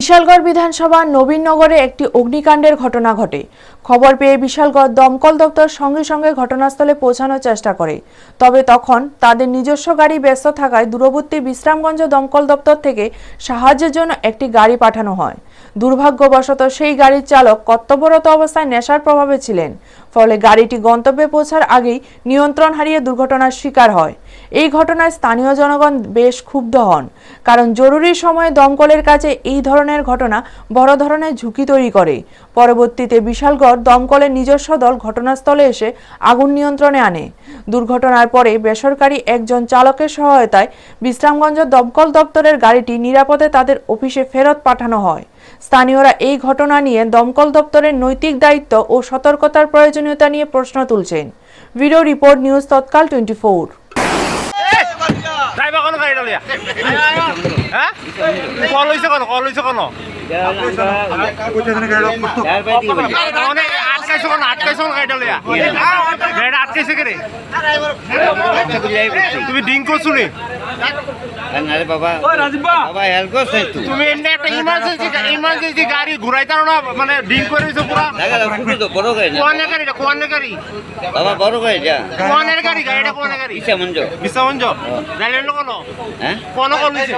বিশালগড় বিধানসভা নবীননগরে একটি অগ্নিকাণ্ডের ঘটনা ঘটে। খবর পেয়ে বিশালগড় দমকল দপ্তর সঙ্গে সঙ্গে ঘটনাস্থলে পৌঁছানোর চেষ্টা করে। তবে তখন তাদের নিজস্ব গাড়ি ব্যস্ত থাকায় দূরবর্তী বিশ্রামগঞ্জ দমকল দপ্তর থেকে সাহায্যের জন্য একটি গাড়ি পাঠানো হয়। দুর্ভাগ্যবশত সেই গাড়ির চালক কর্তব্যরত অবস্থায় নেশার প্রভাবে ছিলেন, ফলে গাড়িটি গন্তব্যে পৌঁছার আগেই নিয়ন্ত্রণ হারিয়ে দুর্ঘটনার শিকার হয়। এই ঘটনায় স্থানীয় জনগণ বেশ ক্ষুব্ধ হন, কারণ জরুরি সময়ে দমকলের কাছে এই ধরনের ঘটনা বড় ধরনের ঝুঁকি তৈরি করে। পরবর্তীতে বিশালগড় দমকলের নিজস্ব দল ঘটনাস্থলে এসে আগুন নিয়ন্ত্রণে আনে। দুর্ঘটনার পরে বেসরকারি একজন চালকের সহায়তায় বিশ্রামগঞ্জ দমকল দপ্তরের গাড়িটি নিরাপদে তাদের অফিসে ফেরত পাঠানো হয়। স্থানীয়রা এই ঘটনা নিয়ে দমকল দপ্তরের নৈতিক দায়িত্ব ও সতর্কতার প্রয়োজনীয়তা নিয়ে প্রশ্ন তুলছেন। ভিডিও রিপোর্ট, নিউজ তৎকাল 24। ড্রাইভার কোন গাড়িটা লিয়া হ্যাঁ কল হইছে কোন আটকাইছো গাড়িটা লিয়া গাড়িটা আটকাইছে কে রে তুমি ডিং করছো নি আরে বাবা বাবা হেল্প করছ তুমি এমনি একটা ইমার্জেন্সি গাড়ি ঘুরাইতারো না, মানে ডিং করে দিছো পুরো লাগা ফুটো তো বড় গাড়ি না কোন গাড়ি বাবা বড় গাড়ি যা কোনের গাড়ি গাড়িটা কোন গাড়ি বিশামঞ্জ জানেন কোন হ্যাঁ কোন কল হইছে